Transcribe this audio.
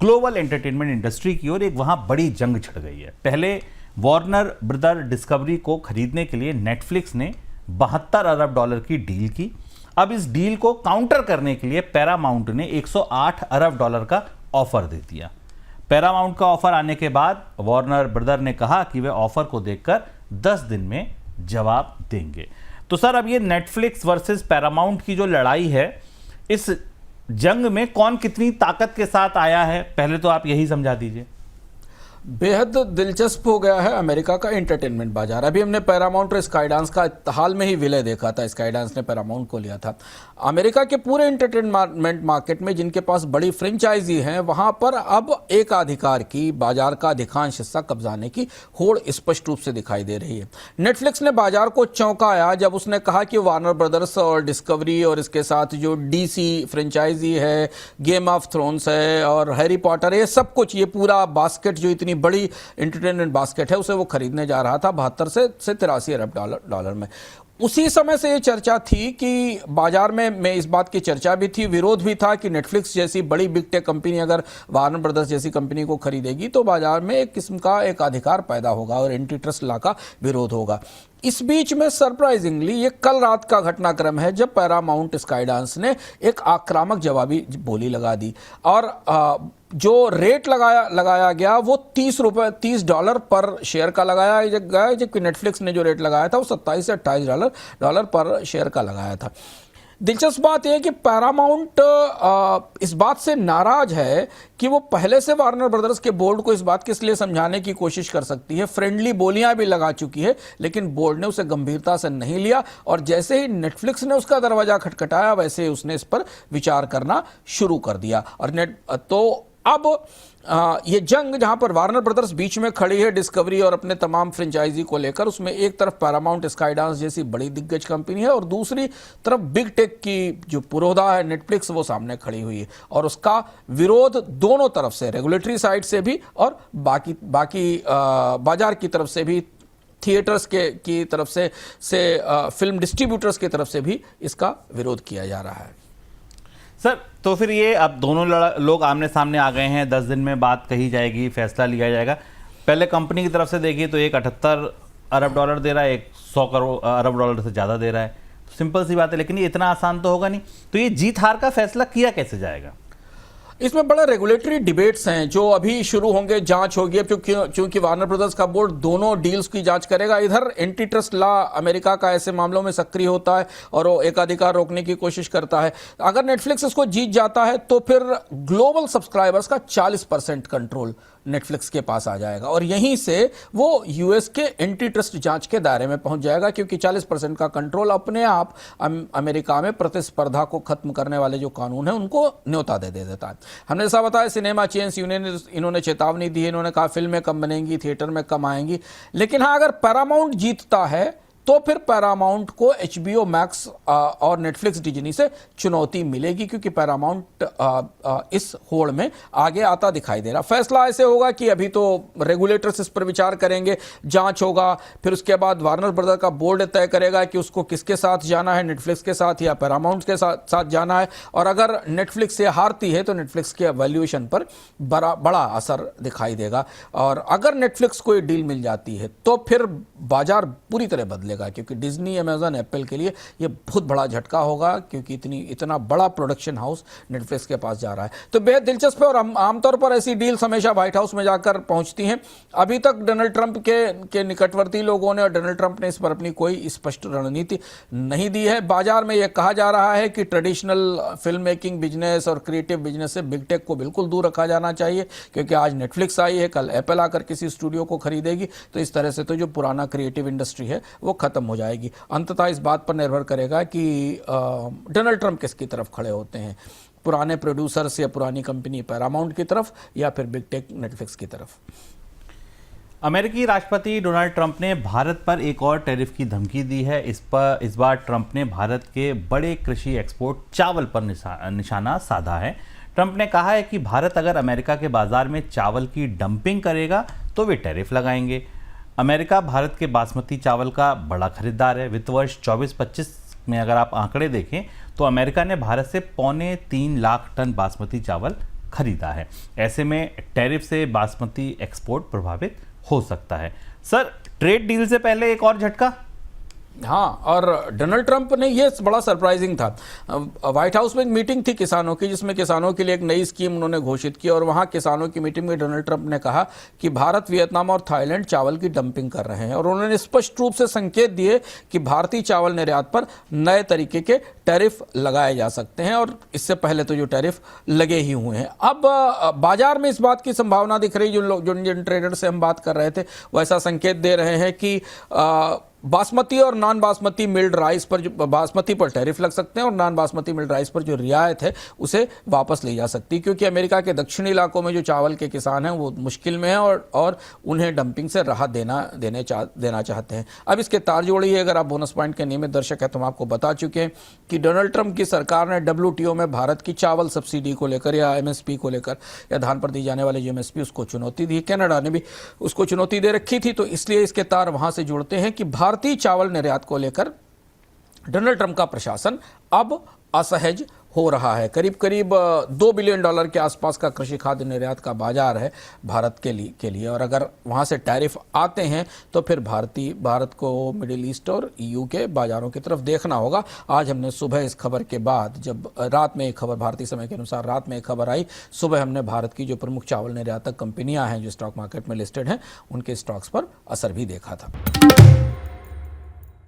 Global entertainment industry की ओर एक वहां बड़ी जंग छिड़ गई है। पहले वार्नर ब्रदर डिस्कवरी को खरीदने के लिए नेटफ्लिक्स ने $72 अरब की डील की। अब इस डील को काउंटर करने के लिए पैरामाउंट ने $108 अरब का ऑफर दे दिया। पैरामाउंट का ऑफर आने के बाद वार्नर ब्रदर ने कहा कि वे ऑफर को देखकर 10 दिन में जवाब देंगे। तो सर, अब ये नेटफ्लिक्स वर्सेस पैरामाउंट की जो लड़ाई है, इस जंग में कौन कितनी ताकत के साथ आया है, पहले तो आप यही समझा दीजिए। बेहद दिलचस्प हो गया है अमेरिका का एंटरटेनमेंट बाजार। अभी हमने पैरामाउंट और स्काईडांस का हाल में ही विलय देखा था, स्काईडांस ने पैरामाउंट को लिया था। अमेरिका के पूरे एंटरटेनमेंट मार्केट में जिनके पास बड़ी फ्रेंचाइजी हैं, वहां पर अब एकाधिकार की, बाजार का अधिकांश हिस्सा कब्जाने की होड़ स्पष्ट रूप से दिखाई दे रही है। नेटफ्लिक्स ने बाजार को चौंकाया जब उसने कहा कि वार्नर ब्रदर्स और डिस्कवरी और इसके साथ जो डीसी फ्रेंचाइजी है, गेम ऑफ थ्रोन्स है और हैरी पॉटर, ये सब कुछ, ये पूरा बास्केट जो इतनी बड़ी एंटरटेनमेंट बास्केट है, उसे वो खरीदने जा रहा था 72 से $83 अरब में। उसी समय से ये चर्चा थी कि बाजार में इस बात की चर्चा भी थी, विरोध भी था कि नेटफ्लिक्स जैसी बड़ी बिग टेक कंपनी अगर वार्नर ब्रदर्स जैसी कंपनी को खरीदेगी तो बाजार में एक किस्म का एक अधिकार पैदा होगा और एंटी ट्रस्ट लॉ का विरोध होगा। इस बीच में सरप्राइजिंगली ये कल रात का घटनाक्रम है जब पैरामाउंट स्काईडांस ने एक आक्रामक जवाबी बोली लगा दी और जो रेट लगाया गया वो $30 पर शेयर का लगाया गया, जबकि नेटफ्लिक्स ने जो रेट लगाया था वो $27 से $28 पर शेयर का लगाया था। दिलचस्प बात यह कि पैरामाउंट इस बात से नाराज है कि वो पहले से वार्नर ब्रदर्स के बोर्ड को इस बात के इसलिए समझाने की कोशिश कर सकती है, फ्रेंडली बोलियां भी लगा चुकी है, लेकिन बोर्ड ने उसे गंभीरता से नहीं लिया और जैसे ही नेटफ्लिक्स ने उसका दरवाजा खटखटाया वैसे ही उसने इस पर विचार करना शुरू कर दिया। और अब ये जंग जहां पर वार्नर ब्रदर्स बीच में खड़ी है डिस्कवरी और अपने तमाम फ्रेंचाइजी को लेकर, उसमें एक तरफ पैरामाउंट स्काईडांस जैसी बड़ी दिग्गज कंपनी है और दूसरी तरफ बिग टेक की जो पुरोधा है नेटफ्लिक्स, वो सामने खड़ी हुई है और उसका विरोध दोनों तरफ से, रेगुलेटरी साइड से भी और बाकी बाजार की तरफ से भी, थिएटर्स की तरफ से फिल्म डिस्ट्रीब्यूटर्स की तरफ से भी इसका विरोध किया जा रहा है। सर, तो फिर ये अब दोनों लोग आमने सामने आ गए हैं, 10 दिन में बात कही जाएगी, फैसला लिया जाएगा। पहले कंपनी की तरफ से देखिए तो एक $78 अरब दे रहा है, एक $100 अरब से ज़्यादा दे रहा है। तो सिंपल सी बात है, लेकिन ये इतना आसान तो होगा नहीं। तो ये जीत हार का फैसला किया कैसे जाएगा? इसमें बड़े रेगुलेटरी डिबेट्स हैं जो अभी शुरू होंगे, जांच होगी। अब चूंकि वार्नर ब्रदर्स का बोर्ड दोनों डील्स की जांच करेगा, इधर एंटी ट्रस्ट लॉ अमेरिका का ऐसे मामलों में सक्रिय होता है और वो एकाधिकार रोकने की कोशिश करता है। अगर नेटफ्लिक्स इसको जीत जाता है तो फिर ग्लोबल सब्सक्राइबर्स का 40% कंट्रोल नेटफ्लिक्स के पास आ जाएगा और यहीं से वो यूएस के एंटी ट्रस्ट जांच के दायरे में पहुंच जाएगा, क्योंकि 40% का कंट्रोल अपने आप अमेरिका में प्रतिस्पर्धा को खत्म करने वाले जो कानून है उनको न्योता दे देता है। हमने ऐसा बताया, सिनेमा चेन्स यूनियन इन्होंने चेतावनी दी है, इन्होंने कहा फिल्में कम बनेंगी, थिएटर में कम आएंगी। लेकिन हाँ, अगर पैरामाउंट जीतता है तो फिर पैरामाउंट को HBO मैक्स और नेटफ्लिक्स डिज्नी से चुनौती मिलेगी, क्योंकि पैरामाउंट इस होड़ में आगे आता दिखाई दे रहा। फैसला ऐसे होगा कि अभी तो रेगुलेटर्स इस पर विचार करेंगे, जांच होगा, फिर उसके बाद वार्नर ब्रदर का बोर्ड तय करेगा कि उसको किसके साथ जाना है, नेटफ्लिक्स के साथ या पैरामाउंट के साथ जाना है। और अगर नेटफ्लिक्स से हारती है तो नेटफ्लिक्स के वैल्यूएशन पर बड़ा असर दिखाई देगा। और अगर नेटफ्लिक्स को ये डील मिल जाती है तो फिर बाजार पूरी तरह बदलेगा, क्योंकि डिज्नी, अमेजन, एप्पल के लिए यह बहुत बड़ा झटका होगा, क्योंकि इतना बड़ा प्रोडक्शन हाउस नेटफ्लिक्स के पास जा रहा है। तो बेहद दिलचस्प है और आमतौर पर ऐसी डील्स हमेशा व्हाइट हाउस में जाकर पहुंचती हैं। अभी तक डोनाल्ड ट्रंप के निकटवर्ती लोगों ने और डोनाल्ड ट्रंप ने इस पर अपनी कोई स्पष्ट रणनीति नहीं दी है। बाजार में यह कहा जा रहा है कि ट्रेडिशनल फिल्म मेकिंग बिजनेस और क्रिएटिव बिजनेस से बिग टेक को बिल्कुल दूर रखा जाना चाहिए, क्योंकि आज नेटफ्लिक्स आई है, कल एप्पल आकर किसी स्टूडियो को खरीदेगी, तो इस तरह से तो जो पुराना क्रिएटिव इंडस्ट्री है वो खत्म हो जाएगी। अंततः इस बात पर निर्भर करेगा कि डोनाल्ड ट्रंप किसकी तरफ खड़े होते हैं, पुराने प्रोड्यूसर्स या पुरानी कंपनी पैरामाउंट की तरफ या फिर बिग टेक नेटफ्लिक्स की तरफ। अमेरिकी राष्ट्रपति डोनाल्ड ट्रंप ने भारत पर एक और टैरिफ की धमकी दी है। इस बार ट्रंप ने भारत के बड़े कृषि एक्सपोर्ट चावल पर निशाना साधा है। ट्रंप ने कहा है कि भारत अगर अमेरिका के बाजार में चावल की डंपिंग करेगा तो वे टैरिफ लगाएंगे। अमेरिका भारत के बासमती चावल का बड़ा खरीदार है। वित्त वर्ष 24-25 में अगर आप आंकड़े देखें तो अमेरिका ने भारत से 3.25 लाख टन बासमती चावल खरीदा है। ऐसे में टैरिफ से बासमती एक्सपोर्ट प्रभावित हो सकता है। सर, ट्रेड डील से पहले एक और झटका। हाँ, और डोनाल्ड ट्रंप ने, ये बड़ा सरप्राइजिंग था, व्हाइट हाउस में एक मीटिंग थी किसानों की, जिसमें किसानों के लिए एक नई स्कीम उन्होंने घोषित की, और वहाँ किसानों की मीटिंग में डोनाल्ड ट्रंप ने कहा कि भारत, वियतनाम और थाईलैंड चावल की डंपिंग कर रहे हैं, और उन्होंने स्पष्ट रूप से संकेत दिए कि भारतीय चावल निर्यात पर नए तरीके के टैरिफ लगाए जा सकते हैं, और इससे पहले तो जो टैरिफ लगे ही हुए हैं। अब बाजार में इस बात की संभावना दिख रही, जिन ट्रेडर से हम बात कर रहे थे वो ऐसा संकेत दे रहे हैं कि बासमती और नॉन बासमती मिल्ड राइस पर, जो बासमती पर टैरिफ लग सकते हैं और नॉन बासमती मिल्ड राइस पर जो रियायत है उसे वापस ली जा सकती है, क्योंकि अमेरिका के दक्षिणी इलाकों में जो चावल के किसान हैं वो मुश्किल में हैं और उन्हें डंपिंग से राहत देना चाहते हैं। अब इसके तार जोड़ी है, अगर आप बोनस पॉइंट के नियमित दर्शक हैं तो हम आपको बता चुके हैं कि डोनाल्ड ट्रंप की सरकार ने WTO में भारत की चावल सब्सिडी को लेकर या MSP को लेकर, या धान पर दी जाने वाले जो MSP, उसको चुनौती दी। कनाडा ने भी उसको चुनौती दे रखी थी, तो इसलिए इसके तार वहां से जुड़ते हैं कि भारतीय चावल निर्यात को लेकर डोनाल्ड ट्रंप का प्रशासन अब असहज हो रहा है। करीब करीब $2 बिलियन के आसपास का कृषि खाद्य निर्यात का बाजार है भारत के लिए, और अगर वहां से टैरिफ आते हैं तो फिर भारत को मिडिल ईस्ट और EU के बाजारों की तरफ देखना होगा। आज हमने सुबह इस खबर के बाद, जब रात में एक खबर, भारतीय समय के अनुसार रात में एक खबर आई, सुबह हमने भारत की जो प्रमुख चावल निर्यातक कंपनियां हैं जो स्टॉक मार्केट में लिस्टेड हैं, उनके स्टॉक्स पर असर भी देखा था।